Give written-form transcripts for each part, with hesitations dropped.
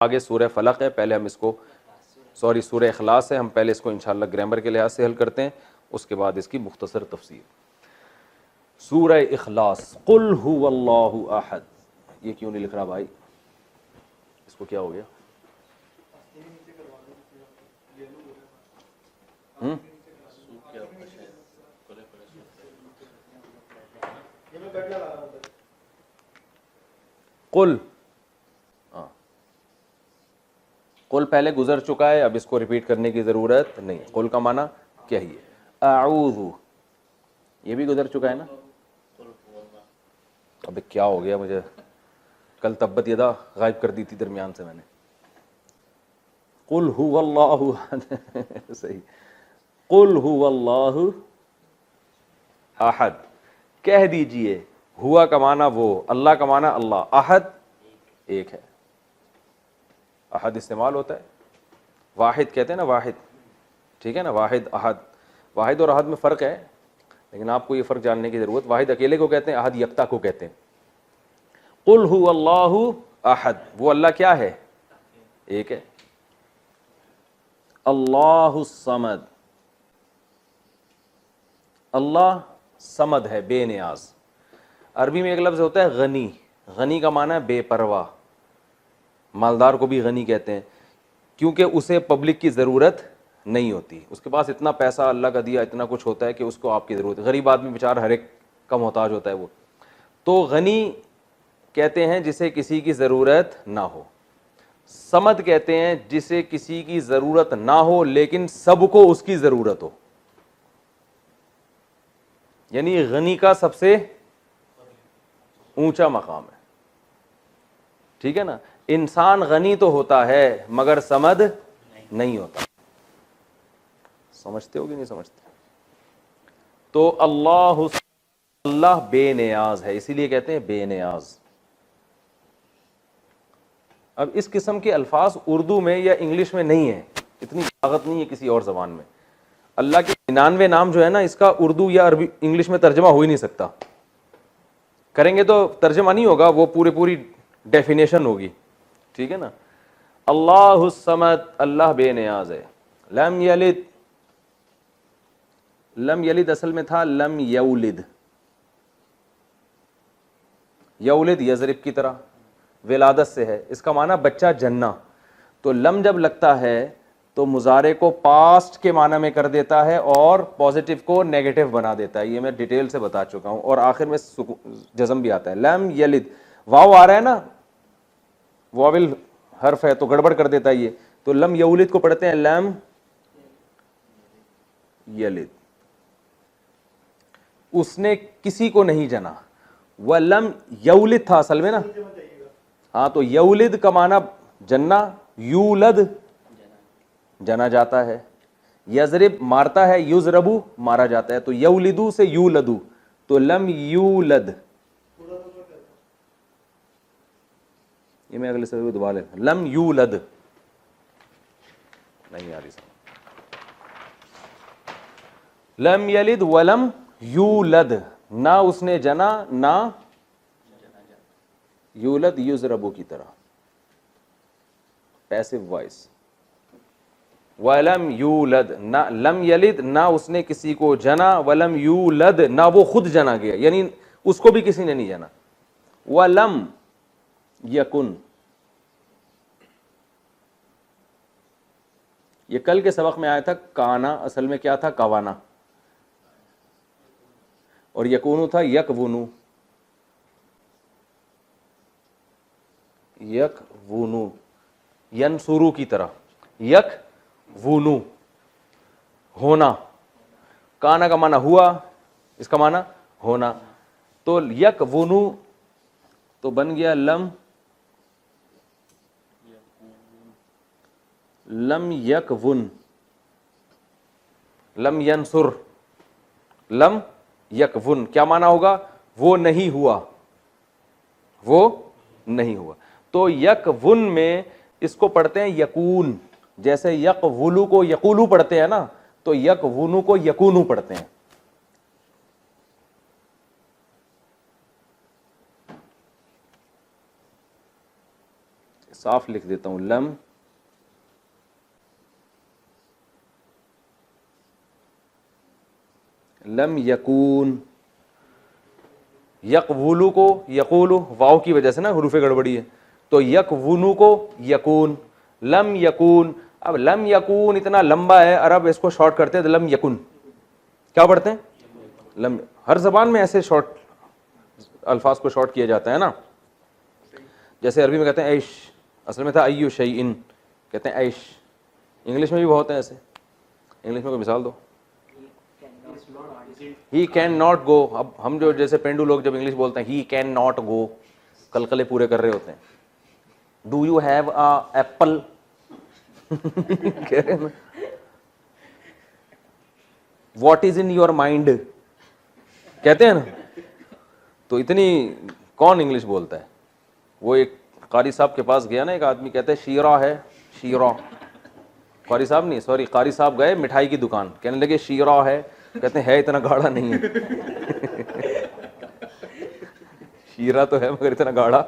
آگے سورہ فلق ہے، پہلے ہم اس کو سورہ اخلاص ہے، ہم پہلے اس کو انشاءاللہ گرامر کے لحاظ سے حل کرتے ہیں، اس کے بعد اس کی مختصر تفسیر۔ سورہ اخلاص، قل هو اللہ احد، یہ کیوں نہیں لکھ رہا بھائی؟ اس کو کیا ہو گیا؟ قل، قل پہلے گزر چکا ہے، اب اس کو ریپیٹ کرنے کی ضرورت نہیں۔ قل کا معنی کیا ہی ہے؟ اعوذ، یہ بھی گزر چکا ہے نا؟ اب کیا ہو گیا مجھے؟ کل تبت یدا غائب کر دی تھی درمیان سے میں نے۔ قل هو اللہ احد، صحیح، قل هو اللہ احد، کہہ دیجئے، ہوا کا معنی وہ، اللہ کا معنی اللہ، احد ایک ہے۔ احد استعمال ہوتا ہے، واحد کہتے ہیں نا، واحد، ٹھیک ہے نا، واحد احد، واحد اور احد میں فرق ہے، لیکن آپ کو یہ فرق جاننے کی ضرورت، واحد اکیلے کو کہتے ہیں، احد یکتا کو کہتے ہیں۔ قل هو اللہ احد، وہ اللہ کیا ہے؟ ایک ہے۔ اللہ الصمد، اللہ صمد ہے، بے نیاز۔ عربی میں ایک لفظ ہوتا ہے غنی، غنی کا معنی ہے بے پرواہ، مالدار کو بھی غنی کہتے ہیں، کیونکہ اسے پبلک کی ضرورت نہیں ہوتی، اس کے پاس اتنا پیسہ اللہ کا دیا اتنا کچھ ہوتا ہے کہ اس کو آپ کی ضرورت ہے۔ غریب آدمی بیچارہ ہر ایک کا محتاج ہوتا ہے وہ۔ تو غنی کہتے ہیں جسے کسی کی ضرورت نہ ہو، صمد کہتے ہیں جسے کسی کی ضرورت نہ ہو لیکن سب کو اس کی ضرورت ہو، یعنی غنی کا سب سے اونچا مقام ہے، ٹھیک ہے نا۔ انسان غنی تو ہوتا ہے مگر صمد نہیں ہوتا، سمجھتے ہو کہ نہیں سمجھتے؟ تو اللہ بے نیاز ہے، اسی لیے کہتے ہیں بے نیاز۔ اب اس قسم کے الفاظ اردو میں یا انگلش میں نہیں ہے، اتنی طاقت نہیں ہے کسی اور زبان میں۔ اللہ کے 99 نام جو ہے نا، اس کا اردو یا عربی انگلش میں ترجمہ ہو ہی نہیں سکتا، کریں گے تو ترجمہ نہیں ہوگا، وہ پوری ڈیفینیشن ہوگی، ٹھیک ہے نا۔ اللہ الصمد، اللہ بے نیاز ہے۔ لم یلد، لم یلد اصل میں تھا لم یولد، یولد یضرب کی طرح، ولادت سے ہے، اس کا معنی بچہ جننا۔ تو لم جب لگتا ہے تو مضارع کو پاسٹ کے معنی میں کر دیتا ہے اور پازیٹیو کو نیگیٹو بنا دیتا ہے، یہ میں ڈیٹیل سے بتا چکا ہوں، اور آخر میں جزم بھی آتا ہے۔ لم یلد، واو آ رہا ہے نا، واول حرف ہے تو گڑبڑ کر دیتا ہے یہ، تو لم یولد کو پڑھتے ہیں لم یلد، اس نے کسی کو نہیں جنا۔ وَلَمْ یولد تھا اصل میں نا، ہاں، تو یولد کا معنی جننا، یولد جنا جاتا ہے، یضرب مارتا ہے، یضربو مارا جاتا ہے، تو یولدو سے یولدو، تو لم یولد، یہ میں اگلے سبق دوبارہ لے لم یولد، نہیں آ رہی سمجھ، لم یلد ولم یولد، نہ اس نے جنا نہ یولد یضربو کی طرح، پیسو وائس۔ ولم یولد، نہ لم یلد، نہ اس نے کسی کو جنا، ولم یولد، نہ وہ خود جنا گیا، یعنی اس کو بھی کسی نے نہیں جنا۔ ولم یکن، یہ کل کے سبق میں آیا تھا، کانا اصل میں کیا تھا؟ کوانا، اور یکونو تھا یکونو، یکونو، ینصرو کی طرح، یکونو ہونا، کانا کا معنی ہوا، اس کا معنی ہونا، تو یکونو تو بن گیا لم یکون، لم ینصر، لم یکون کیا معنی ہوگا؟ وہ نہیں ہوا، وہ نہیں ہوا۔ تو یکون میں اس کو پڑھتے ہیں یکون، جیسے یقولو کو یقولو پڑھتے ہیں نا، تو یکونو کو یکونو پڑھتے ہیں۔ صاف لکھ دیتا ہوں، لم یکون، یقولو کو یقولو واو کی وجہ سے نا حروف گڑبڑی ہے، تو یکونو کو یکون، لم یکون. اب لم یکون اتنا لمبا ہے، عرب اس کو شارٹ کرتے ہیں تو لم یکن. کیا پڑھتے ہیں؟ لم. ہر زبان میں ایسے شارٹ الفاظ کو شارٹ کیا جاتا ہے نا. جیسے عربی میں کہتے ہیں عیش، اصل میں تھا ایو شیئن، کہتے ہیں عیش. انگلش میں بھی بہت ہیں ایسے. انگلش میں کوئی مثال دو. He can not go. اب ہم جو جیسے پینڈو لوگ جب انگلش بولتے ہیں ہی کین ناٹ گو، قلقلے پورے کر رہے ہوتے ہیں. Do you have a apple, what is in your mind, کہتے ہیں نا. تو اتنی کون انگلش بولتا ہے. وہ ایک قاری صاحب کے پاس گیا نا ایک آدمی، کہتے ہیں شیرہ ہے، شیرہ. قاری صاحب نہیں، سوری، قاری صاحب گئے مٹھائی کی دکان، کہنے لگے شیرہ ہے، کہتے ہیں اتنا گاڑھا نہیں ہے. شیرہ تو ہے مگر اتنا گاڑھا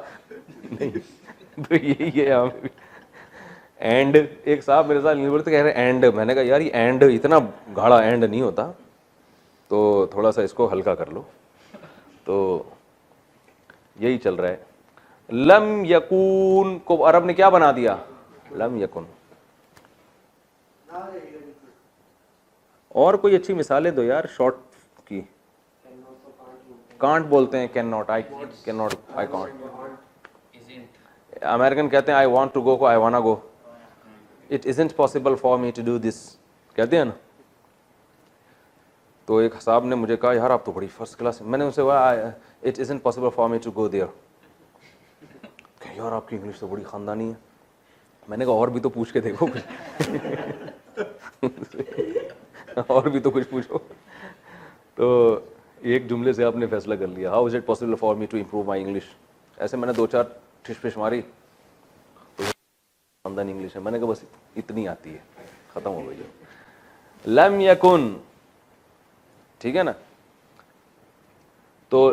نہیں. تو یہی ہے یہاں پہ. اینڈ ایک صاحب میرے ساتھ بولتے کہہ رہے اینڈ، میں نے کہا یار یہ اینڈ اتنا گاڑھا اینڈ نہیں ہوتا، تو تھوڑا سا اس کو ہلکا کر لو. تو یہی چل رہا ہے. لم یکون کو عرب نے کیا بنا دیا؟ لم یکن. اور کوئی اچھی مثالیں دو یار شارٹ کی. کانٹ بولتے ہیں can not, I can not, I can't. American کہتے ہیں آئی وانٹ ٹو گو کو I wanna go. It isn't possible for me to do this, کہتے ہیں نا. تو ایک صاحب نے مجھے کہا یار آپ تو بڑی فرسٹ کلاس. میں نے ان سے کہا it isn't possible for me to go there. یار آپ کی انگلش تو بڑی خاندانی ہے. میں نے کہا اور بھی تو پوچھ کے دیکھو اور بھی تو کچھ پوچھو. تو ایک جملے سے آپ نے فیصلہ کر لیا، how is it possible for me to improve my English. ایسے میں نے دو چار ٹھش پش ماری تو خاندانی انگلش ہے. میں نے کہا بس اتنی آتی ہے، ختم ہو گئی. لم یکن، ٹھیک ہے نا. تو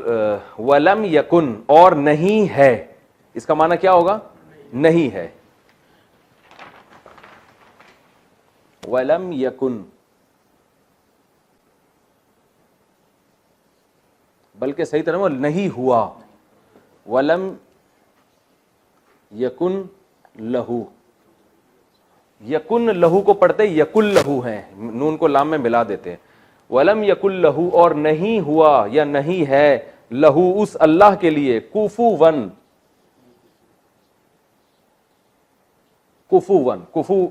ولم یکن، اور نہیں ہے، اس کا معنی کیا ہوگا؟ نہیں ہے. ولم یکن، بلکہ صحیح طرح نہیں ہوا. ولم یکن لہو، یکن لہو کو پڑھتے یکل لہو ہیں، نون کو لام میں ملا دیتے ہیں. ولم یکل لہو، اور نہیں ہوا یا نہیں ہے، لہو اس اللہ کے لیے، کفوون. کفوون، کفو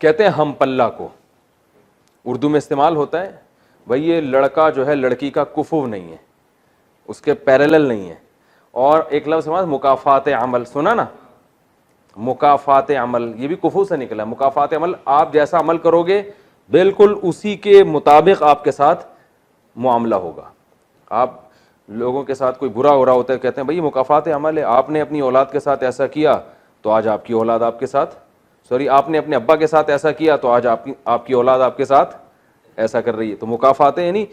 کہتے ہیں ہم پلہ کو، اردو میں استعمال ہوتا ہے. بھئی یہ لڑکا جو ہے لڑکی کا کفو نہیں ہے، اس کے پیرلل نہیں ہے. اور ایک لفظ مکافات عمل سنا نا، مکافات عمل، یہ بھی کفو سے نکلا. مکافات عمل، آپ جیسا عمل کرو گے بالکل اسی کے مطابق آپ کے ساتھ معاملہ ہوگا. آپ لوگوں کے ساتھ کوئی برا ہو رہا ہوتا ہے، کہتے ہیں بھئی مکافات عمل ہے، آپ نے اپنی اولاد کے ساتھ ایسا کیا تو آج آپ کی اولاد آپ کے ساتھ، سوری آپ نے اپنے ابا کے ساتھ ایسا کیا تو آج آپ کی اولاد آپ کے ساتھ ایسا کر رہی ہے. تو مکافات یعنی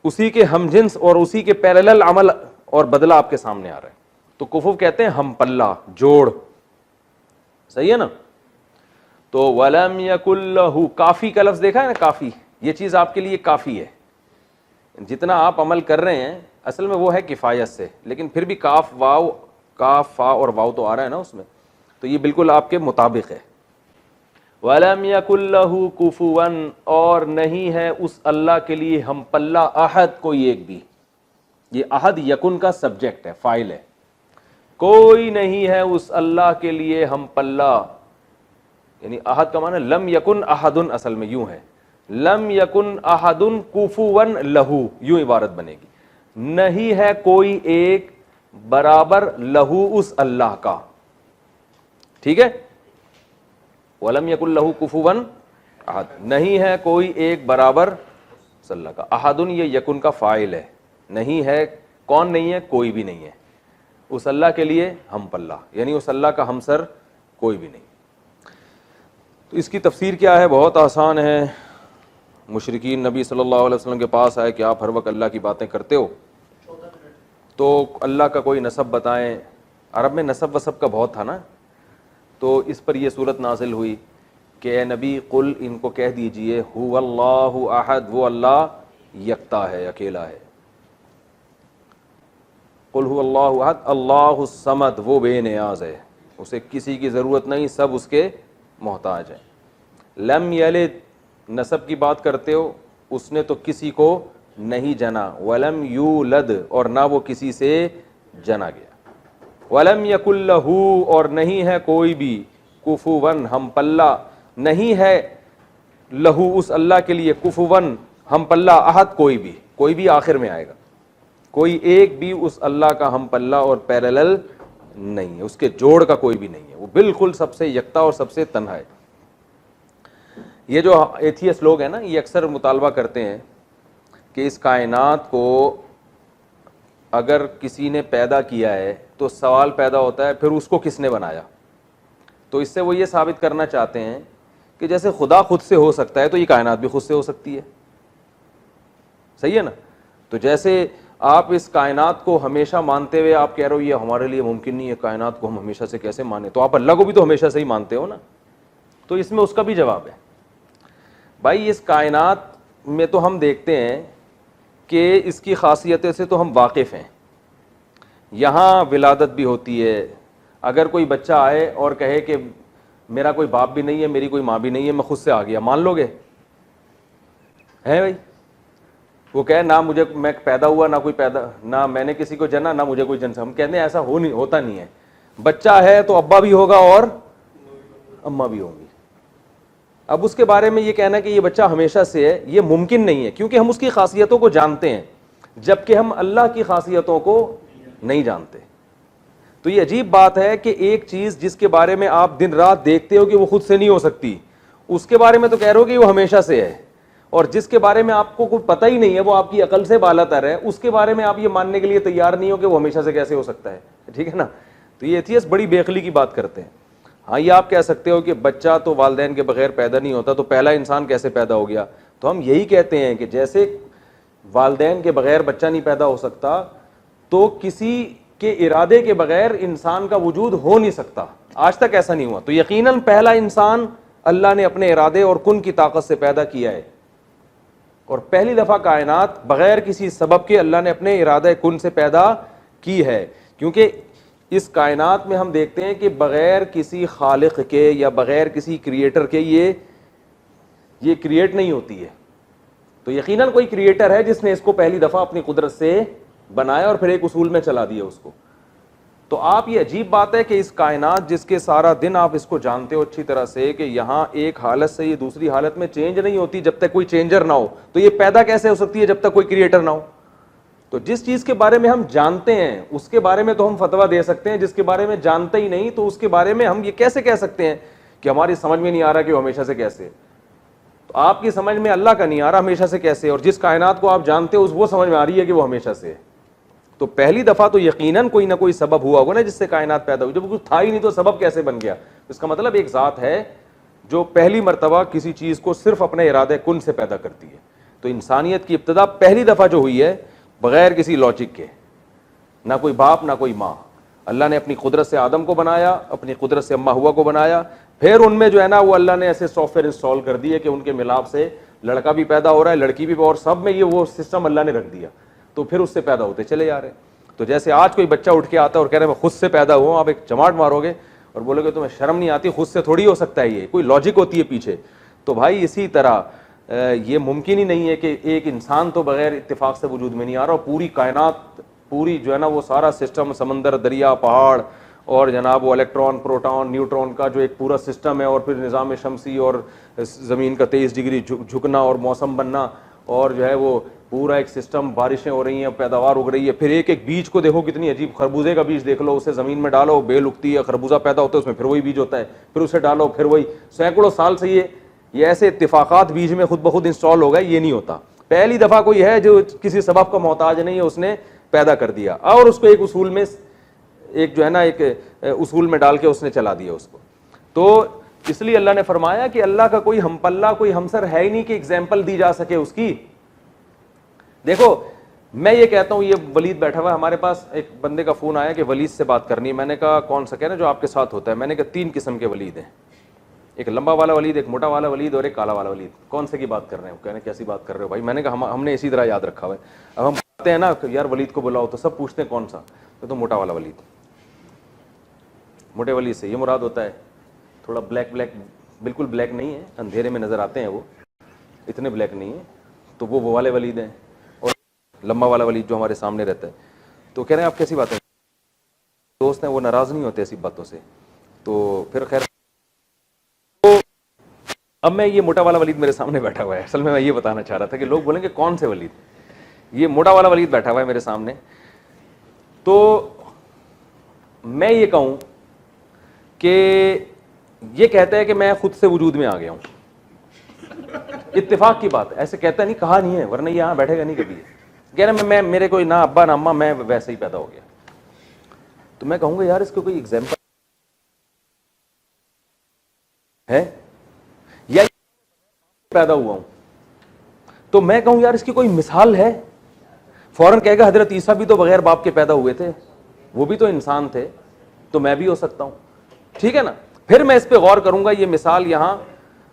اسی کے ہم جنس اور اسی کے پیرلل عمل اور بدلہ آپ کے سامنے آ رہا ہے. تو کفو کہتے ہیں ہم پلہ، جوڑ. صحیح ہے نا. تو ولم یکن لہ، کافی کا لفظ دیکھا ہے نا، کافی، یہ چیز آپ کے لیے کافی ہے. جتنا آپ عمل کر رہے ہیں اصل میں وہ ہے کفایت سے، لیکن پھر بھی کاف واو، کاف فا اور واو تو آ رہا ہے نا اس میں، تو یہ بالکل آپ کے مطابق ہے. وَلَمْ يَكُنْ لَهُ كُفُوًا، اور نہیں ہے اس اللہ کے لیے ہم پلہ احد، کوئی ایک بھی. یہ احد یکن کا سبجیکٹ ہے، فاعل ہے. کوئی نہیں ہے اس اللہ کے لیے ہم پلہ، یعنی احد کا معنی لم یکن احدن، اصل میں یوں ہے لم یکن احدن کفواً لہو، یوں عبارت بنے گی. نہیں ہے کوئی ایک برابر لہو اس اللہ کا. ٹھیک ہے. وَلَمْ يَكُنْ لَهُ كُفُوًا أَحَدٌ، نہیں ہے کوئی ایک برابر اس اللہ کا. احدن یہ یکن کا فاعل ہے، نہیں ہے، کون نہیں ہے؟ کوئی بھی نہیں ہے. اس اللہ کے لیے ہم پلہ، یعنی اس اللہ کا ہمسر کوئی بھی نہیں. تو اس کی تفسیر کیا ہے؟ بہت آسان ہے. مشرکین نبی صلی اللہ علیہ وسلم کے پاس آئے کہ آپ ہر وقت اللہ کی باتیں کرتے ہو، تو اللہ کا کوئی نسب بتائیں. عرب میں نسب وسب کا بہت تھا نا. تو اس پر یہ صورت نازل ہوئی کہ اے نبی قل، ان کو کہہ دیجئے، هو اللہ احد، وہ اللہ یکتا ہے، اکیلا ہے. قل هو اللہ احد اللہ الصمد، وہ بے نیاز ہے، اسے کسی کی ضرورت نہیں، سب اس کے محتاج ہیں. لم یلد، نسب کی بات کرتے ہو، اس نے تو کسی کو نہیں جنا. ولم یولد، اور نہ وہ کسی سے جنا گیا. ولم یکن لہ، اور نہیں ہے کوئی بھی، کفواً ہم پلہ، نہیں ہے لہو اس اللہ کے لیے، کفواً ہم پلہ، احد کوئی بھی آخر میں آئے گا، کوئی ایک بھی اس اللہ کا ہم پلہ اور پیرالل نہیں ہے، اس کے جوڑ کا کوئی بھی نہیں ہے، وہ بالکل سب سے یکتا اور سب سے تنہا ہے. یہ جو ایتھیسٹ لوگ ہیں نا، یہ اکثر مطالبہ کرتے ہیں کہ اس کائنات کو اگر کسی نے پیدا کیا ہے تو سوال پیدا ہوتا ہے پھر اس کو کس نے بنایا. تو اس سے وہ یہ ثابت کرنا چاہتے ہیں کہ جیسے خدا خود سے ہو سکتا ہے تو یہ کائنات بھی خود سے ہو سکتی ہے. صحیح ہے نا؟ تو جیسے آپ اس کائنات کو ہمیشہ مانتے ہوئے آپ کہہ رہے ہو یہ ہمارے لیے ممکن نہیں ہے، کائنات کو ہم ہمیشہ سے کیسے مانیں، تو آپ اللہ کو بھی تو ہمیشہ سے ہی مانتے ہو نا. تو اس میں اس کا بھی جواب ہے. بھائی اس کائنات میں تو ہم دیکھتے ہیں کہ اس کی خاصیتیں سے تو ہم واقف ہیں. یہاں ولادت بھی ہوتی ہے. اگر کوئی بچہ آئے اور کہے کہ میرا کوئی باپ بھی نہیں ہے، میری کوئی ماں بھی نہیں ہے، میں خود سے آ گیا، مان لو گے؟ ہے بھائی؟ وہ کہے نہ مجھے، میں پیدا ہوا، نہ کوئی پیدا، نہ میں نے کسی کو جنا، نہ مجھے کوئی جن سے، ہم کہتے ہیں ایسا ہوتا نہیں ہے. بچہ ہے تو ابا بھی ہوگا اور اماں بھی ہوں گی. اب اس کے بارے میں یہ کہنا کہ یہ بچہ ہمیشہ سے ہے، یہ ممکن نہیں ہے، کیونکہ ہم اس کی خاصیتوں کو جانتے ہیں جبکہ ہم اللہ کی خاصیتوں کو نہیں جانتے. تو یہ عجیب بات ہے کہ ایک چیز جس کے بارے میں آپ دن رات دیکھتے ہو کہ وہ خود سے نہیں ہو سکتی، اس کے بارے میں تو کہہ رہے ہو کہ وہ ہمیشہ سے ہے، اور جس کے بارے میں آپ کو کوئی پتہ ہی نہیں ہے، وہ آپ کی عقل سے بالا تر ہے، اس کے بارے میں آپ یہ ماننے کے لیے تیار نہیں ہو کہ وہ ہمیشہ سے کیسے ہو سکتا ہے. ٹھیک ہے نا؟ تو یہ ایتھیسٹ بڑی بے عقلی کی بات کرتے ہیں. ہاں یہ آپ کہہ سکتے ہو کہ بچہ تو والدین کے بغیر پیدا نہیں ہوتا، تو پہلا انسان کیسے پیدا ہو گیا؟ تو ہم یہی کہتے ہیں کہ جیسے والدین کے بغیر بچہ نہیں پیدا ہو سکتا، تو کسی کے ارادے کے بغیر انسان کا وجود ہو نہیں سکتا، آج تک ایسا نہیں ہوا. تو یقیناً پہلا انسان اللہ نے اپنے ارادے اور کن کی طاقت سے پیدا کیا ہے، اور پہلی دفعہ کائنات بغیر کسی سبب کے اللہ نے اپنے ارادہ کن سے پیدا کی ہے. کیونکہ اس کائنات میں ہم دیکھتے ہیں کہ بغیر کسی خالق کے یا بغیر کسی کریٹر کے یہ کریٹ نہیں ہوتی ہے. تو یقیناً کوئی کریٹر ہے جس نے اس کو پہلی دفعہ اپنی قدرت سے بنایا اور پھر ایک اصول میں چلا دیا اس کو. تو آپ یہ عجیب بات ہے کہ اس کائنات جس کے سارا دن آپ اس کو جانتے ہو اچھی طرح سے کہ یہاں ایک حالت سے یہ دوسری حالت میں چینج نہیں ہوتی جب تک کوئی چینجر نہ ہو، تو یہ پیدا کیسے ہو سکتی ہے جب تک کوئی کریٹر نہ ہو؟ تو جس چیز کے بارے میں ہم جانتے ہیں اس کے بارے میں تو ہم فتویٰ دے سکتے ہیں، جس کے بارے میں جانتے ہی نہیں تو اس کے بارے میں ہم یہ کیسے کہہ سکتے ہیں کہ ہماری سمجھ میں نہیں آ رہا کہ وہ ہمیشہ سے کیسے؟ تو آپ کی سمجھ میں اللہ کا نہیں آ رہا ہمیشہ سے کیسے، اور جس کائنات کو آپ جانتے ہو وہ سمجھ میں آ رہی ہے کہ وہ ہمیشہ سے ہے. تو پہلی دفعہ تو یقیناً کوئی نہ کوئی سبب ہوا ہوگا نا جس سے کائنات پیدا ہوئی. جب کچھ تھا ہی نہیں تو سبب کیسے بن گیا؟ اس کا مطلب ایک ذات ہے جو پہلی مرتبہ کسی چیز کو صرف اپنے ارادے کن سے پیدا کرتی ہے. تو انسانیت کی ابتدا پہلی دفعہ جو ہوئی ہے بغیر کسی لاجک کے، نہ کوئی باپ نہ کوئی ماں، اللہ نے اپنی قدرت سے آدم کو بنایا، اپنی قدرت سے اماں ہوا کو بنایا، پھر ان میں جو ہے نا وہ اللہ نے ایسے سافٹ ویئر انسٹال کر دیے کہ ان کے ملاپ سے لڑکا بھی پیدا ہو رہا ہے، لڑکی بھی، اور سب میں یہ وہ سسٹم اللہ نے رکھ دیا. تو پھر اس سے پیدا ہوتے چلے جا رہے ہیں. تو جیسے آج کوئی بچہ اٹھ کے آتا ہے اور کہہ رہے ہیں میں خود سے پیدا ہوا ہوں، آپ ایک چماٹ مارو گے اور بولو گے تمہیں شرم نہیں آتی؟ خود سے تھوڑی ہو سکتا ہے، یہ کوئی لاجک ہوتی ہے پیچھے. تو بھائی اسی طرح یہ ممکن ہی نہیں ہے کہ ایک انسان تو بغیر اتفاق سے وجود میں نہیں آ رہا، اور پوری کائنات، پوری جو ہے نا وہ سارا سسٹم، سمندر، دریا، پہاڑ، اور جناب وہ الیکٹران، پروٹون، نیوٹرون کا جو ایک پورا سسٹم ہے، اور پھر نظام شمسی اور زمین کا 23 ڈگری جھکنا اور موسم بننا، اور جو ہے وہ پورا ایک سسٹم، بارشیں ہو رہی ہیں، پیداوار اگ رہی ہے. پھر ایک ایک بیج کو دیکھو کتنی عجیب، خربوزے کا بیج دیکھ لو، اسے زمین میں ڈالو، بیل اگتی ہے، خربوزہ پیدا ہوتا ہے، اس میں پھر وہی بیج ہوتا ہے، پھر اسے ڈالو، پھر وہی. سینکڑوں سال سے یہ ایسے اتفاقات بیج میں خود بخود انسٹال ہو گئے. یہ نہیں ہوتا، پہلی دفعہ کوئی ہے جو کسی سبب کا محتاج نہیں ہے، اس نے پیدا کر دیا اور اس کو ایک اصول میں، ایک جو ہے نا ایک اصول میں ڈال کے اس نے چلا دیا اس کو. تو اس لیے اللہ نے فرمایا کہ اللہ کا کوئی ہم پلہ، کوئی ہمسر ہے ہی نہیں کہ ایگزامپل دی جا سکے اس کی. دیکھو میں یہ کہتا ہوں, یہ ولید بیٹھا ہوا ہے ہمارے پاس, ایک بندے کا فون آیا کہ ولید سے بات کرنی ہے. میں نے کہا کون سا, کہہ رہے جو آپ کے ساتھ ہوتا ہے. میں نے کہا 3 قسم کے ولید ہیں, ایک لمبا والا ولید, ایک موٹا والا ولید, اور ایک کالا والا ولید. کون سے کی بات کر رہے ہیں؟ کہنے کیسی بات کر رہے ہو بھائی. میں نے کہا ہم نے اسی طرح یاد رکھا ہوا ہے. اب ہم بولتے ہیں نا یار ولید کو بلاؤ, تو سب پوچھتے ہیں کون سا, تو موٹا والا ولید. موٹے ولید سے یہ مراد ہوتا ہے تھوڑا بلیک بلیک, بالکل بلیک نہیں ہے, اندھیرے میں نظر آتے ہیں, وہ اتنے بلیک نہیں ہیں, تو وہ والے ولید ہیں. اور لمبا والا ولید جو ہمارے سامنے رہتا ہے. تو کہہ رہے ہیں آپ کیسی باتیں, دوست ہیں وہ ناراض نہیں ہوتے ایسی باتوں سے. تو پھر خیر, تو اب میں, یہ موٹا والا ولید میرے سامنے بیٹھا ہوا ہے. اصل میں یہ بتانا چاہ رہا تھا کہ لوگ بولیں گے کون سے ولید. یہ موٹا والا ولید بیٹھا ہوا ہے میرے سامنے. تو میں یہ کہوں کہ یہ کہتا ہے کہ میں خود سے وجود میں آ گیا ہوں. اتفاق کی بات ہے, ایسے کہتا نہیں, کہا نہیں ہے, ورنہ یہ یہاں بیٹھے گا نہیں کبھی. کہہ رہے میں میرے کوئی نہ ابا نہ اماں, میں ویسے ہی پیدا ہو گیا. تو میں کہوں گا یار اس کو کوئی ایگزامپل ہے, یا پیدا ہوا ہوں. تو میں کہوں یار اس کی کوئی مثال ہے. فوراً کہے گا حضرت عیسیٰ بھی تو بغیر باپ کے پیدا ہوئے تھے, وہ بھی تو انسان تھے, تو میں بھی ہو سکتا ہوں. ٹھیک ہے نا. پھر میں اس پہ غور کروں گا یہ مثال یہاں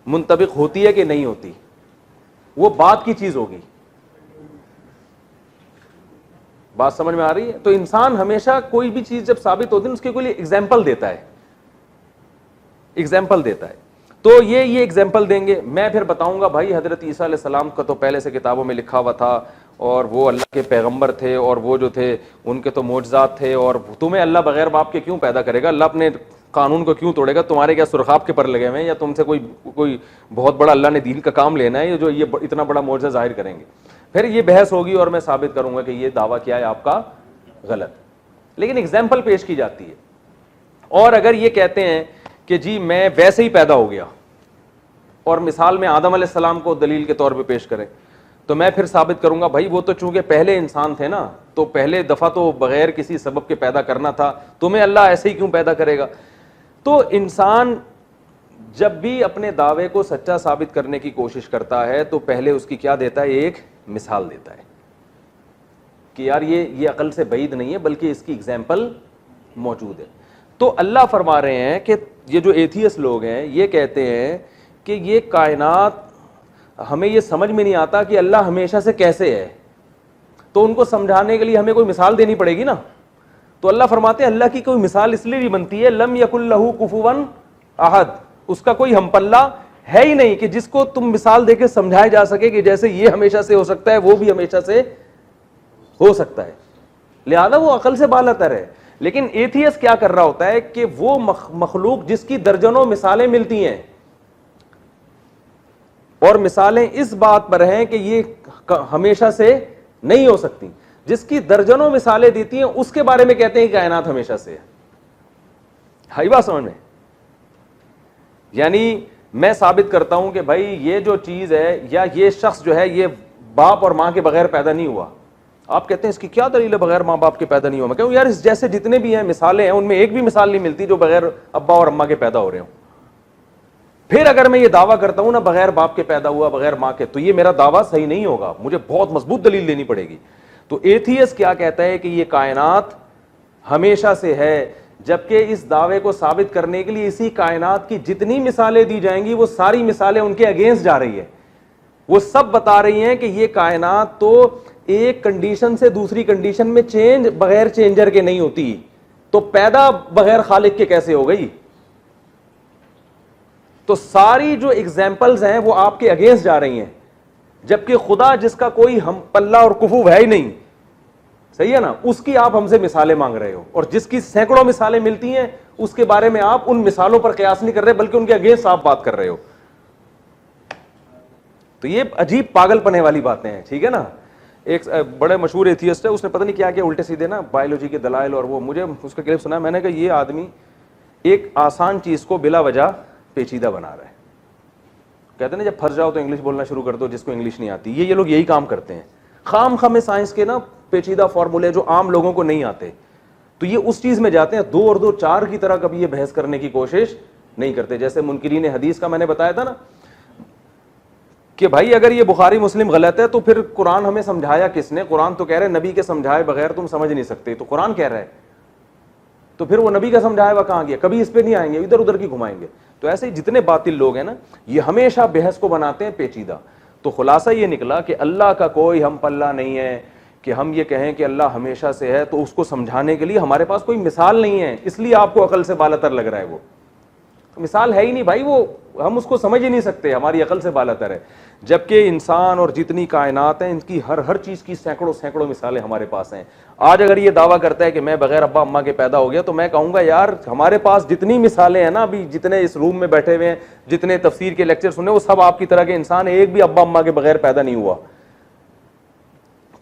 منطبق ہوتی ہے کہ نہیں ہوتی, وہ بات کی چیز ہوگی. بات سمجھ میں آ رہی ہے؟ تو انسان ہمیشہ کوئی بھی چیز جب ثابت ہوتی ہے اس کے کوئی ایگزامپل دیتا ہے, ایگزامپل دیتا ہے. تو یہ ایگزامپل دیں گے. میں پھر بتاؤں گا بھائی حضرت عیسیٰ علیہ السلام کا تو پہلے سے کتابوں میں لکھا ہوا تھا, اور وہ اللہ کے پیغمبر تھے, اور وہ جو تھے ان کے تو معجزات تھے, اور تمہیں اللہ بغیر باپ کے کیوں پیدا کرے گا, اللہ اپنے قانون کو کیوں توڑے گا, تمہارے کیا سرخاب کے پر لگے ہوئے ہیں, یا تم سے کوئی بہت بڑا اللہ نے دین کا کام لینا ہے جو یہ اتنا بڑا معجزہ ظاہر کریں گے. پھر یہ بحث ہوگی اور میں ثابت کروں گا کہ یہ دعویٰ کیا ہے آپ کا غلط, لیکن ایگزامپل پیش کی جاتی ہے. اور اگر یہ کہتے ہیں کہ جی میں ویسے ہی پیدا ہو گیا, اور مثال میں آدم علیہ السلام کو دلیل کے طور پہ پیش کریں, تو میں پھر ثابت کروں گا بھائی وہ تو چونکہ پہلے انسان تھے نا, تو پہلے دفعہ تو بغیر کسی سبب کے پیدا کرنا تھا, تمہیں اللہ ایسے ہی کیوں پیدا کرے گا. تو انسان جب بھی اپنے دعوے کو سچا ثابت کرنے کی کوشش کرتا ہے تو پہلے اس کی کیا دیتا ہے, ایک مثال دیتا ہے کہ یار یہ عقل سے بعید نہیں ہے بلکہ اس کی ایگزامپل موجود ہے. تو اللہ فرما رہے ہیں کہ یہ جو ایتھیسٹ لوگ ہیں یہ کہتے ہیں کہ یہ کائنات ہمیں یہ سمجھ میں نہیں آتا کہ اللہ ہمیشہ سے کیسے ہے, تو ان کو سمجھانے کے لیے ہمیں کوئی مثال دینی پڑے گی نا. تو اللہ فرماتے ہیں اللہ کی کوئی مثال اس لیے بھی بنتی ہے, لم یکن لہ کفوا احد, اس کا کوئی ہم پلہ ہے ہی نہیں کہ جس کو تم مثال دے کے سمجھایا جا سکے کہ جیسے یہ ہمیشہ سے ہو سکتا ہے وہ بھی ہمیشہ سے ہو سکتا ہے, لہذا وہ عقل سے بالاتر ہے. لیکن ایتھیسٹ کیا کر رہا ہوتا ہے کہ وہ مخلوق جس کی درجنوں مثالیں ملتی ہیں, اور مثالیں اس بات پر ہیں کہ یہ ہمیشہ سے نہیں ہو سکتی, جس کی درجنوں مثالیں دیتی ہیں اس کے بارے میں کہتے ہیں کہ کائنات ہمیشہ سے ہے. ہائی بات سمجھ میں؟ یعنی میں ثابت کرتا ہوں کہ بھائی یہ جو چیز ہے یا یہ شخص جو ہے یہ باپ اور ماں کے بغیر پیدا نہیں ہوا. آپ کہتے ہیں اس کی کیا دلیل ہے بغیر ماں باپ کے پیدا نہیں ہوا؟ میں کہوں یار اس جیسے جتنے بھی ہیں مثالیں ہیں ان میں ایک بھی مثال نہیں ملتی جو بغیر ابا اور اماں کے پیدا ہو رہے ہوں. پھر اگر میں یہ دعویٰ کرتا ہوں نا بغیر باپ کے پیدا ہوا بغیر ماں کے, تو یہ میرا دعویٰ صحیح نہیں ہوگا, مجھے بہت مضبوط دلیل دینی پڑے گی. تو ایتھیسٹ کیا کہتا ہے کہ یہ کائنات ہمیشہ سے ہے, جبکہ اس دعوے کو ثابت کرنے کے لیے اسی کائنات کی جتنی مثالیں دی جائیں گی وہ ساری مثالیں ان کے اگینسٹ جا رہی ہے. وہ سب بتا رہی ہیں کہ یہ کائنات تو ایک کنڈیشن سے دوسری کنڈیشن میں چینج بغیر چینجر کے نہیں ہوتی, تو پیدا بغیر خالق کے کیسے ہو گئی. تو ساری جو ایگزامپلز ہیں وہ آپ کے اگینسٹ جا رہی ہیں, جبکہ خدا جس کا کوئی ہم پلہ اور کفو ہے ہی نہیں, صحیح ہے نا, اس کی آپ ہم سے مثالیں مانگ رہے ہو, اور جس کی سینکڑوں مثالیں ملتی ہیں اس کے بارے میں آپ ان مثالوں پر قیاس نہیں کر رہے بلکہ ان کے اگینسٹ آپ بات کر رہے ہو. تو یہ عجیب پاگل پنے والی باتیں ہیں. ٹھیک ہے نا. ایک بڑے مشہور ایتھیسٹ ہے, اس نے پتہ نہیں کیا الٹے سیدھے نا بایولوجی کے دلائل, اور وہ مجھے اس کا کلپ سنا, میں نے کہا یہ آدمی ایک آسان چیز کو بلا وجہ پیچیدہ بنا رہا ہے. کہتے ہیں نا جب پھنس جاؤ تو انگلش بولنا شروع کر دو جس کو انگلش نہیں آتی. یہ لوگ یہی کام کرتے ہیں, خام خامے سائنس کے نا پیچیدہ فارمولے جو عام لوگوں کو نہیں آتے, تو یہ اس چیز میں جاتے ہیں 2 اور 2 4 کی طرح کبھی یہ بحث کرنے کی کوشش نہیں کرتے. جیسے منکرین حدیث کا میں نے بتایا تھا نا کہ بھائی اگر یہ بخاری مسلم غلط ہے تو پھر قرآن ہمیں سمجھایا کس نے؟ قرآن تو کہہ رہے نبی کے سمجھائے بغیر تم سمجھ نہیں سکتے، تو قرآن کہہ رہا ہے، تو پھر وہ نبی کا سمجھایا ہوا کہاں گیا؟ کبھی اس پہ نہیں آئیں گے، ادھر ادھر کی گھمائیں گے۔ تو ایسے ہی جتنے باطل لوگ ہیں نا، یہ ہمیشہ بحث کو بناتے ہیں پیچیدہ۔ تو خلاصہ یہ نکلا کہ اللہ کا کوئی ہم پلہ نہیں ہے کہ ہم یہ کہیں کہ اللہ ہمیشہ سے ہے، تو اس کو سمجھانے کے لیے ہمارے پاس کوئی مثال نہیں ہے، اس لیے آپ کو عقل سے بالاتر لگ رہا ہے۔ وہ مثال ہے ہی نہیں بھائی، وہ ہم اس کو سمجھ ہی نہیں سکتے، ہماری عقل سے بالاتر ہے۔ جبکہ انسان اور جتنی کائنات ہیں ان کی ہر چیز کی سینکڑوں مثالیں ہمارے پاس ہیں۔ آج اگر یہ دعویٰ کرتا ہے کہ میں بغیر ابا اماں کے پیدا ہو گیا، تو میں کہوں گا یار ہمارے پاس جتنی مثالیں ہیں نا، ابھی جتنے اس روم میں بیٹھے ہوئے ہیں، جتنے تفسیر کے لیکچر سنے، وہ سب آپ کی طرح کے انسان ہیں، ایک بھی ابا اماں کے بغیر پیدا نہیں ہوا۔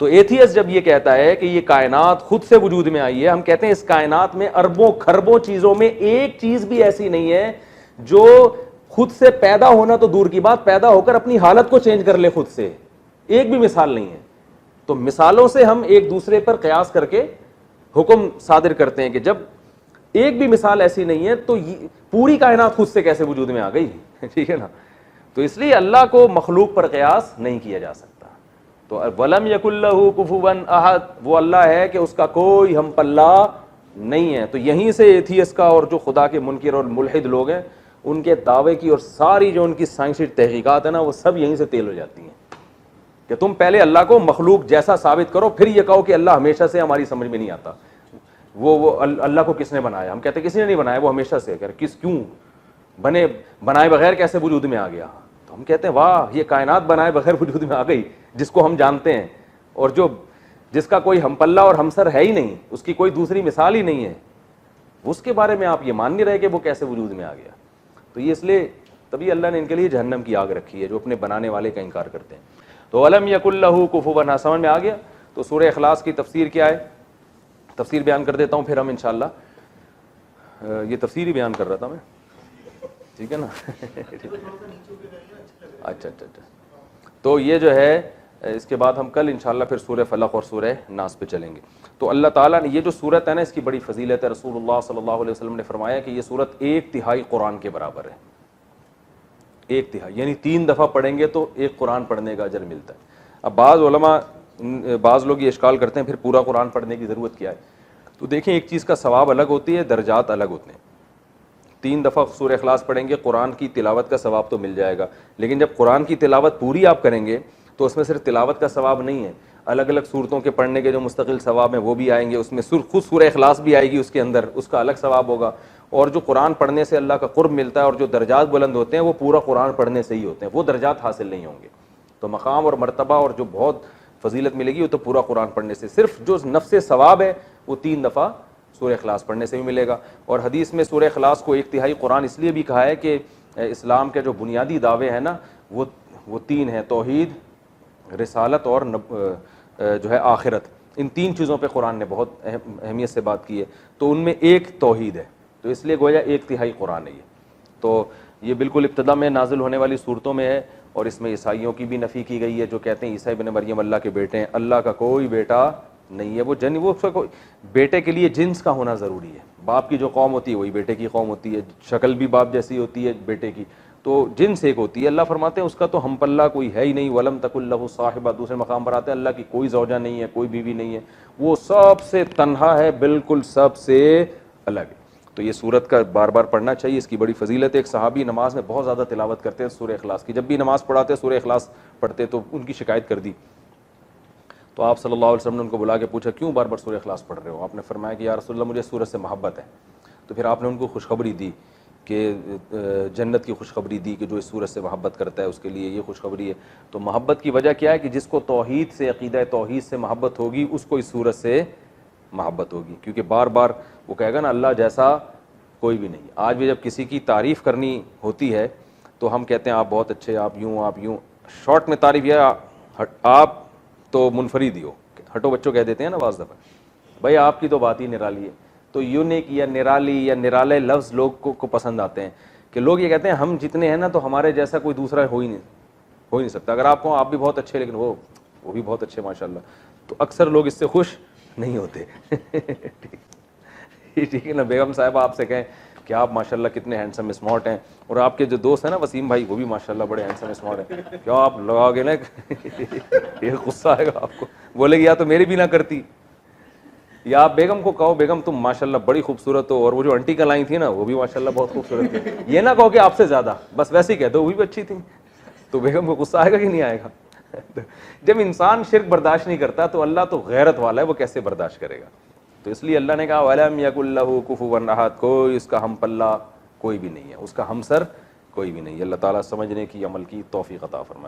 تو ایتھیس جب یہ کہتا ہے کہ یہ کائنات خود سے وجود میں آئی ہے، ہم کہتے ہیں اس کائنات میں اربوں خربوں چیزوں میں ایک چیز بھی ایسی نہیں ہے جو خود سے پیدا ہونا تو دور کی بات، پیدا ہو کر اپنی حالت کو چینج کر لے خود سے، ایک بھی مثال نہیں ہے۔ تو مثالوں سے ہم ایک دوسرے پر قیاس کر کے حکم صادر کرتے ہیں کہ جب ایک بھی مثال ایسی نہیں ہے تو پوری کائنات خود سے کیسے وجود میں آ گئی؟ ٹھیک ہے نا؟ تو اس لیے اللہ کو مخلوق پر قیاس نہیں کیا جا سکتا۔ تو وَلَمْ يَكُنْ لَهُ كُفُوًا أَحَدٌ، وہ اللہ ہے کہ اس کا کوئی ہم پلہ نہیں ہے۔ تو یہیں سے ایتھیس کا اور جو خدا کے منکر اور ملحد لوگ ہیں ان کے دعوے کی اور ساری جو ان کی سائنسی تحقیقات ہیں نا، وہ سب یہیں سے تیل ہو جاتی ہیں کہ تم پہلے اللہ کو مخلوق جیسا ثابت کرو، پھر یہ کہو کہ اللہ ہمیشہ سے، ہماری سمجھ میں نہیں آتا۔ وہ اللہ کو کس نے بنایا؟ ہم کہتے ہیں کسی نے نہیں بنایا، وہ ہمیشہ سے۔ کیوں بنائے بغیر کیسے وجود میں آ گیا؟ تو ہم کہتے ہیں واہ، یہ کائنات بنائے بغیر وجود میں آ گئی، جس کو ہم جانتے ہیں اور جس کا کوئی ہم پلہ اور ہمسر ہے ہی نہیں، اس کی کوئی دوسری مثال ہی نہیں ہے، اس کے بارے میں آپ یہ مان نہیں رہے کہ وہ کیسے وجود میں آ گیا۔ تو یہ اس لیے تبھی اللہ نے ان کے لیے جہنم کی آگ رکھی ہے، جو اپنے بنانے والے کا انکار کرتے ہیں۔ تو وَلَمْ يَكُنْ لَهُ كُفُوًا أَحَدٌ، سمجھ میں آ گیا؟ تو سورہ اخلاص کی تفسیر کیا ہے؟ تفسیر بیان کر دیتا ہوں، پھر ہم انشاءاللہ یہ تفسیر ہی بیان کر رہا تھا میں، ٹھیک ہے نا؟ اچھا۔ تو یہ جو ہے اس کے بعد ہم کل انشاءاللہ پھر سورہ فلق اور سورہ ناس پہ چلیں گے۔ تو اللہ تعالیٰ نے یہ جو صورت ہے نا، اس کی بڑی فضیلت ہے۔ رسول اللہ صلی اللہ علیہ وسلم نے فرمایا کہ یہ صورت 1/3 قرآن کے برابر ہے، 1/3، یعنی 3 دفعہ پڑھیں گے تو ایک قرآن پڑھنے کا اجر ملتا ہے۔ اب بعض لوگ یہ اشکال کرتے ہیں پھر پورا قرآن پڑھنے کی ضرورت کیا ہے؟ تو دیکھیں ایک چیز کا ثواب الگ ہوتی ہے، درجات الگ ہوتے ہیں۔ 3 دفعہ سورہ اخلاص پڑھیں گے، قرآن کی تلاوت کا ثواب تو مل جائے گا، لیکن جب قرآن کی تلاوت پوری آپ کریں گے تو اس میں صرف تلاوت کا ثواب نہیں ہے، الگ الگ صورتوں کے پڑھنے کے جو مستقل ثواب ہیں وہ بھی آئیں گے، اس میں خود سورہ اخلاص بھی آئے گی، اس کے اندر اس کا الگ ثواب ہوگا۔ اور جو قرآن پڑھنے سے اللہ کا قرب ملتا ہے اور جو درجات بلند ہوتے ہیں وہ پورا قرآن پڑھنے سے ہی ہوتے ہیں، وہ درجات حاصل نہیں ہوں گے۔ تو مقام اور مرتبہ اور جو بہت فضیلت ملے گی وہ تو پورا قرآن پڑھنے سے، صرف جو نفس ثواب ہے وہ 3 دفعہ سورہ اخلاص پڑھنے سے بھی ملے گا۔ اور حدیث میں سورہ اخلاص کو 1/3 قرآن اس لیے بھی کہا ہے کہ اسلام کے جو بنیادی دعوے ہیں نا وہ 3 ہیں، توحید، رسالت اور جو ہے آخرت۔ ان 3 چیزوں پہ قرآن نے بہت اہمیت سے بات کی ہے، تو ان میں ایک توحید ہے، تو اس لیے گویا 1/3 قرآن ہے یہ۔ تو یہ بالکل ابتدا میں نازل ہونے والی صورتوں میں ہے، اور اس میں عیسائیوں کی بھی نفی کی گئی ہے جو کہتے ہیں عیسیٰ ابن مریم اللہ کے بیٹے ہیں۔ اللہ کا کوئی بیٹا نہیں ہے، وہ بیٹے کے لیے جنس کا ہونا ضروری ہے، باپ کی جو قوم ہوتی ہے وہی بیٹے کی قوم ہوتی ہے، شکل بھی باپ جیسی ہوتی ہے بیٹے کی، تو جنس ایک ہوتی ہے۔ اللہ فرماتے ہیں اس کا تو ہم پلہ کوئی ہے ہی نہیں، وَلَمْ تَكُن لَهُ صَاحِبَةٌ، دوسرے مقام پر آتے ہیں اللہ کی کوئی زوجہ نہیں ہے، کوئی بیوی نہیں ہے، وہ سب سے تنہا ہے، بالکل سب سے الگ ہے۔ تو یہ سورت کا بار بار پڑھنا چاہیے، اس کی بڑی فضیلت ہے۔ ایک صحابی نماز میں بہت زیادہ تلاوت کرتے ہیں سورہ اخلاص کی، جب بھی نماز پڑھاتے سورہ اخلاص پڑھتے تو ان کی شکایت کر دی، تو آپ صلی اللہ علیہ وسلم نے ان کو بلا کے پوچھا کیوں بار بار سورہ اخلاص پڑھ رہے ہو؟ آپ نے فرمایا کہ یا رسول اللہ مجھے سورت سے محبت ہے۔ تو پھر آپ نے ان کو خوشخبری دی کہ جنت کی خوشخبری دی کہ جو اس سورت سے محبت کرتا ہے اس کے لیے یہ خوشخبری ہے۔ تو محبت کی وجہ کیا ہے کہ جس کو توحید سے، عقیدہ توحید سے محبت ہوگی اس کو اس سورت سے محبت ہوگی، کیونکہ بار بار وہ کہے گا نا اللہ جیسا کوئی بھی نہیں۔ آج بھی جب کسی کی تعریف کرنی ہوتی ہے تو ہم کہتے ہیں آپ بہت اچھے، آپ یوں، شارٹ میں تعریف یہ آپ تو منفرد ہی ہو، ہٹو بچوں کہہ دیتے ہیں نا بعض دفعہ، بھائی آپ کی تو بات ہی نرالی ہے۔ تو یونیک یا نرالی یا نرالے لفظ لوگ کو پسند آتے ہیں کہ لوگ یہ کہتے ہیں ہم جتنے ہیں نا تو ہمارے جیسا کوئی دوسرا ہو ہی نہیں سکتا۔ اگر آپ کو آپ بھی بہت اچھے لیکن وہ بھی بہت اچھے ماشاءاللہ، تو اکثر لوگ اس سے خوش نہیں ہوتے۔ ٹھیک ہے نا؟ بیگم صاحبہ آپ سے کہیں کہ آپ ماشاءاللہ کتنے ہینڈسم اسمارٹ ہیں, اور آپ کے جو دوست ہیں نا وسیم بھائی, وہ بھی ماشاءاللہ بڑے ہینڈسم اسمارٹ ہیں, کیا آپ لگا گے نا یہ غصہ آئے گا آپ کو, بولے گی یا تو میری بھی نہ کرتی, یا آپ بیگم کو کہو بیگم تم ماشاءاللہ بڑی خوبصورت ہو, اور وہ جو آنٹی کل آئی تھی نا وہ بھی ماشاءاللہ بہت خوبصورت تھی, یہ نہ کہو کہ آپ سے زیادہ, بس ویسے ہی کہہ دو وہ بھی اچھی تھی, تو بیگم کو غصہ آئے گا کہ نہیں آئے گا؟ جب انسان شرک برداشت نہیں کرتا تو اللہ تو غیرت والا ہے, وہ کیسے برداشت کرے گا؟ تو اس لیے اللہ نے کہا وَلَمْ يَكُنْ لَهُ كُفُوًا أَحَدٌ, کوئی اس کا ہم پلہ کوئی بھی نہیں ہے, اس کا ہمسر کوئی بھی نہیں ہے. اللہ تعالیٰ سمجھنے کی عمل کی توفیق عطا فرمائے.